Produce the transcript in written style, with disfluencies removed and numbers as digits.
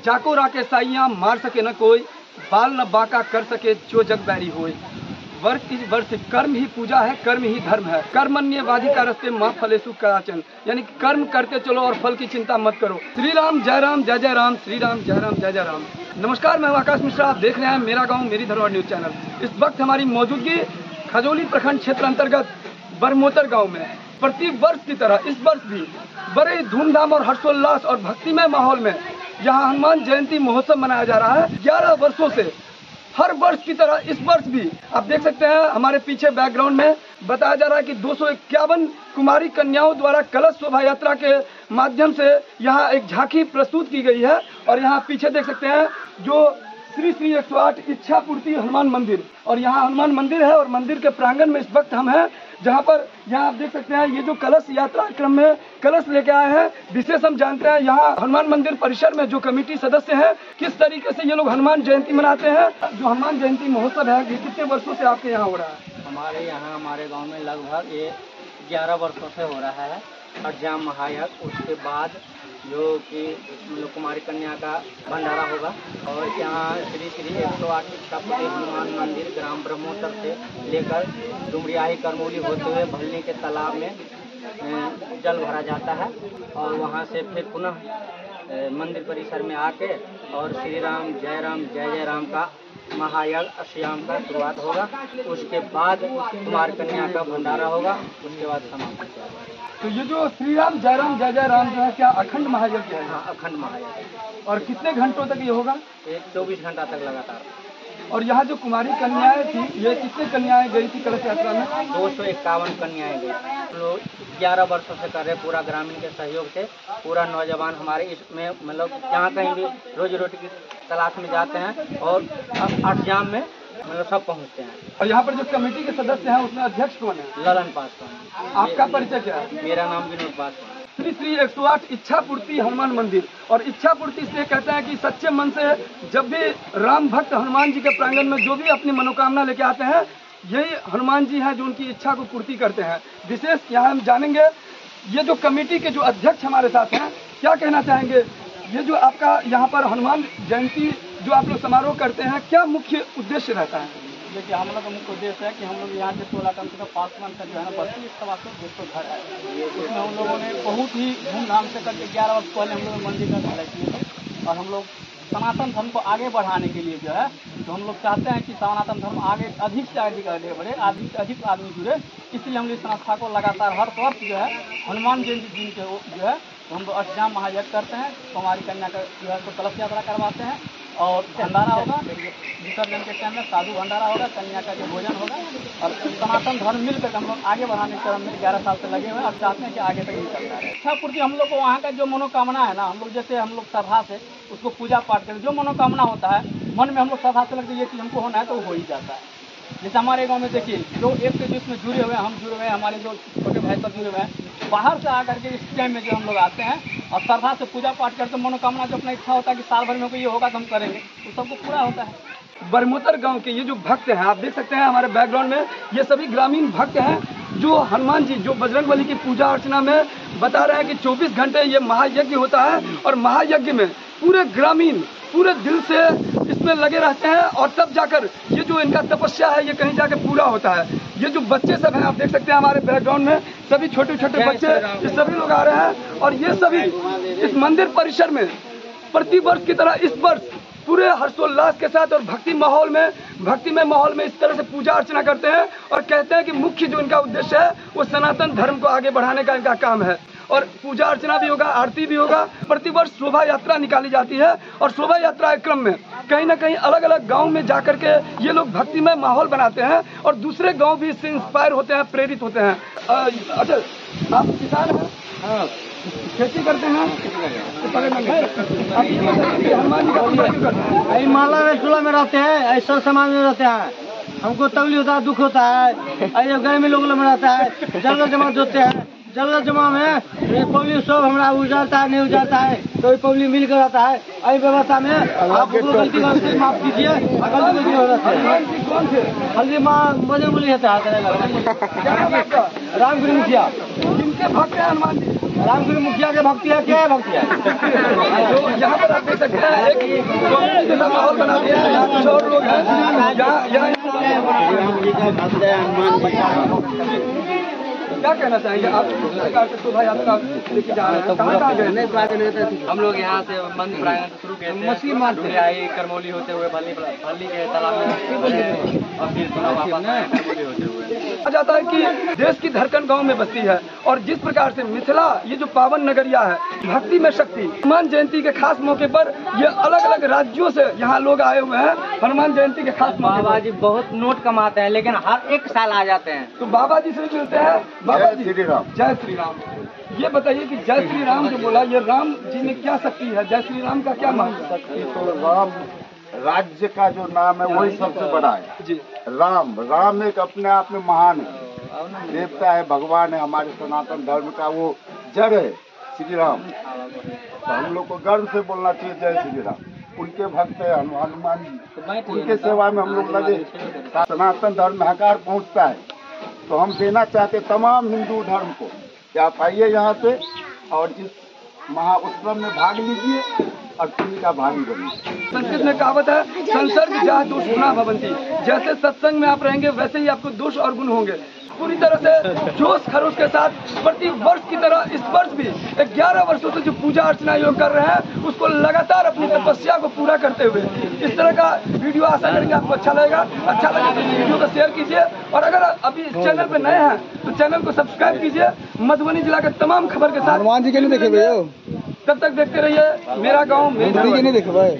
जाको राके साइयां मार सके न कोई, बाल न बांका कर सके जो जग बैरी होए। वर्ष कर्म ही पूजा है, कर्म ही धर्म है। कर्मण्यवादी का रस्ते माँ फलेसु कदाचन, यानी कि कर्म करते चलो और फल की चिंता मत करो। श्री राम जय राम जय जय राम, श्री राम जय राम जय जय राम। नमस्कार, मैं आकाश मिश्रा, आप देख रहे हैं मेरा गांव मेरी धरोहर न्यूज चैनल। इस वक्त हमारी मौजूदगी खजौली प्रखंड क्षेत्र अंतर्गत बरमोतर गाँव में। प्रति वर्ष की तरह इस वर्ष भी बड़े धूमधाम और हर्षोल्लास और भक्तिमय माहौल में यहाँ हनुमान जयंती महोत्सव मनाया जा रहा है। 11 वर्षों से हर वर्ष की तरह इस वर्ष भी आप देख सकते हैं हमारे पीछे बैकग्राउंड में बताया जा रहा है कि 251 कुमारी कन्याओं द्वारा कलश शोभा यात्रा के माध्यम से यहाँ एक झांकी प्रस्तुत की गई है। और यहाँ पीछे देख सकते हैं जो श्री 108 इच्छा पूर्ति हनुमान मंदिर, और यहाँ हनुमान मंदिर है और मंदिर के प्रांगण में इस वक्त हम हैं, जहाँ पर यहाँ आप देख सकते हैं ये जो कलश यात्रा क्रम में कलश लेके आए हैं। विशेष हम जानते हैं यहाँ हनुमान मंदिर परिसर में जो कमेटी सदस्य हैं किस तरीके से ये लोग हनुमान जयंती मनाते हैं। जो हनुमान जयंती महोत्सव है ये कितने वर्षों से आपके यहाँ हो रहा है? हमारे यहाँ हमारे गांव में लगभग ये 11 वर्षों से हो रहा है। अष्टजाम महायज्ञ, उसके बाद जो कि कुमारी कन्या का भंडारा होगा। और यहाँ श्री 108 इच्छापूर्ति हनुमान मंदिर ग्राम ब्रह्मोत्तर से लेकर डुमरियाही करमौली होते हुए भलनी के तालाब में जल भरा जाता है और वहाँ से फिर पुनः मंदिर परिसर में आके और श्री राम जय जय राम का महायज्ञ अष्टयाम का शुरुआत होगा। उसके बाद कुमार कन्या का भंडारा होगा, उसके बाद समाप्त होगा। तो ये जो श्री राम जय जय राम जो है क्या अखंड महायज्ञ है? हाँ, अखंड महायज्ञ। और कितने घंटों तक ये होगा? 24 घंटा तक लगातार। और यहाँ जो कुमारी कन्याएं थी, ये कितने कन्याएं गई थी कलश यात्रा में? 251 कन्याएं गई। लोग 11 वर्षों से कर रहे, पूरा ग्रामीण के सहयोग से। पूरा नौजवान हमारे इसमें मतलब जहाँ कहीं भी रोजी रोटी की तलाश में जाते हैं और अष्टजाम में मतलब सब पहुँचते हैं। और यहाँ पर जो कमेटी के सदस्य हैं उसमें अध्यक्ष कौन है? ललन पासवान। आपका परिचय क्या है? मेरा नाम विनोद पासवान। श्री 108 इच्छा पूर्ति हनुमान मंदिर, और इच्छा पूर्ति इसलिए कहते हैं कि सच्चे मन से जब भी राम भक्त हनुमान जी के प्रांगण में जो भी अपनी मनोकामना लेके आते हैं, यही हनुमान जी हैं जो उनकी इच्छा को पूर्ति करते हैं। विशेष यहाँ हम जानेंगे ये जो कमेटी के जो अध्यक्ष हमारे साथ हैं क्या कहना चाहेंगे। ये जो आपका यहाँ पर हनुमान जयंती जो आप लोग समारोह करते हैं, क्या मुख्य उद्देश्य रहता है? देखिए, हम लोग का मुख्य उद्देश्य है कि हम लोग यहाँ से 16 टन का पासवान का जो है ना 32 घर है, उसमें हम लोगों ने बहुत ही धूमधाम से करके 11 वर्ष पहले हम लोग मंदिर का ढलाई किए थे। और हम लोग सनातन धर्म को आगे बढ़ाने के लिए जो है तो हम लोग चाहते हैं कि सनातन धर्म आगे अधिक से अधिक आगे बढ़े, अधिक से अधिक आदमी जुड़े। इसलिए हम लोग संस्था को लगातार हर वर्ष जो है हनुमान जयंती दिन के जो है तो हम लोग अष्टजाम महायज्ञ करते हैं। कुमारी कन्या का जो है तो कलश यात्रा करवाते हैं और भंडारा होगा। विसर्जन के टाइम में साधु भंडारा होगा, कन्या का जो भोजन होगा। और सनातन धर्म मिलकर हम लोग आगे बढ़ाने के क्रम में 11 साल से लगे हुए हैं और चाहते हैं कि आगे तक ही चलता है। इच्छा पूर्ति हम लोग को वहाँ का जो मनोकामना है ना, हम लोग जैसे हम लोग श्रद्धा से उसको पूजा पाठ करें, जो मनोकामना होता है मन में हम लोग श्रद्धा से लगता है ये चीज़ हमको होना है तो वो हो ही जाता है। जैसे हमारे गांव में देखिए जो एक से जिसमें जुड़े हुए हैं, हम जुड़े हुए हैं, हमारे जो छोटे भाई सब जुड़े हुए हैं। बाहर से आकर के इस टाइम में जो हम लोग आते हैं और श्रद्धा से पूजा पाठ करते हैं, मनोकामना जो अपना इच्छा होता है कि साल भर में कोई ये होगा तो हम करेंगे, तो सबको पूरा होता है। बरमोतर गांव के ये जो भक्त हैं आप देख सकते हैं हमारे बैकग्राउंड में, ये सभी ग्रामीण भक्त हैं जो हनुमान जी जो बजरंगबली की पूजा अर्चना में बता रहे हैं कि 24 घंटे ये महायज्ञ होता है। और महायज्ञ में पूरे ग्रामीण पूरे दिल से इसमें लगे रहते हैं और तब जाकर ये जो इनका तपस्या है ये कहीं जाकर पूरा होता है। ये जो बच्चे सब हैं आप देख सकते हैं हमारे बैकग्राउंड में, सभी छोटे छोटे बच्चे ये सभी लोग आ रहे हैं और ये सभी इस मंदिर परिसर में प्रति वर्ष की तरह इस वर्ष पूरे हर्षोल्लास के साथ और भक्तिमय माहौल में इस तरह से पूजा अर्चना करते हैं। और कहते हैं कि मुख्य जो इनका उद्देश्य है वो सनातन धर्म को आगे बढ़ाने का इनका काम है। और पूजा अर्चना भी होगा, आरती भी होगा। प्रतिवर्ष शोभा यात्रा निकाली जाती है और शोभा यात्रा के क्रम में कहीं ना कहीं अलग अलग गांव में जाकर के ये लोग भक्तिमय माहौल बनाते हैं और दूसरे गांव भी इससे इंस्पायर होते हैं, प्रेरित होते हैं। अच्छा, आप किसान हैं? हाँ, खेती करते हैं? हनुमान जी का पूजा क्यों करते हैं? माला में चूल्हा में रहते हैं, ऐसा सामान में रहते हैं। हमको तकलीफ होता है, दुख होता है। ऐसे गर्मी लोग में रहता है, जल जमा होते हैं। जल जमा में पब्लिक सब हमारा उजाता है, नहीं उजाता है तो पब्लिक मिल कर आता है। ऐसी व्यवस्था में आप गलती करके माफ कीजिए। हल्दी माँ बजरंगबली रहता है। रामगिरी मुखिया जिनके भक्त हैं हनुमान जी रामगिरी मुखिया के भक्ति है, क्या है भक्ति है? तो यहाँ पर आप देख सकते हैं एक कॉमेडी जैसा माहौल बना दिया है। यहाँ कुछ और लोग हैं, यहाँ क्या कहना चाहेंगे आप इस प्रकार से शोभा यात्रा लेके जा रहे हैं? कहाँ गए? हम लोग यहाँ से मंदिर प्रांगण से शुरू किए थे, मछली मारते आई करमौली होते हुए भल्ली के तालाब में और फिर करमौली होते हुए कहा जाता है कि देश की धड़कन गांव में बसती है। और जिस प्रकार से मिथिला ये जो पावन नगरिया है, भक्ति में शक्ति, हनुमान जयंती के खास मौके पर ये अलग अलग राज्यों से यहाँ लोग आए हुए हैं हनुमान जयंती के खास मौके पर। बाबा जी बहुत नोट कमाते हैं, लेकिन हर एक साल आ जाते हैं। तो बाबा जी से मिलते हैं। बाबा जी श्री राम। जय श्री राम। ये बताइए कि जय श्री राम जो बोला, ये राम जी में क्या शक्ति है? जय श्री राम का क्या महत्व है? शक्ति तो राम राज्य का जो नाम है वही सबसे बड़ा है जी। राम एक अपने आप में महान है, देवता है, भगवान है, हमारे सनातन धर्म का वो जड़ है श्री राम। तो हम लोग को गर्व से बोलना चाहिए जय श्री राम। उनके भक्त है हनुमान जी, उनके सेवा में हम लोग लगे। सनातन धर्म में हकार पहुंचता है, तो हम देना चाहते तमाम हिंदू धर्म को कि आप आइए यहाँ पे और इस महाउत्सव में भाग लीजिए और पुण्य का भागी बनिए। संस्कृत में कहावत है, संसर्ग जहाँ दोष गुना भवंती। जैसे सत्संग में आप रहेंगे वैसे ही आपको दोष और गुण होंगे। पूरी तरह से जोश खरोश के साथ प्रति वर्ष की तरह इस वर्ष भी 11 वर्षों से जो पूजा अर्चना योग कर रहे हैं उसको लगातार अपनी तपस्या को पूरा करते हुए इस तरह का वीडियो आशा करेंगे आपको अच्छा लगेगा। अच्छा लगे तो इस वीडियो को शेयर कीजिए और अगर अभी चैनल पे नए हैं तो चैनल को सब्सक्राइब कीजिए। मधुबनी जिला के तमाम खबर के साथ हनुमान जी के नहीं देखे भैया, तब तक देखते रहिए मेरा गाँव मेरी। नहीं देखे भाई।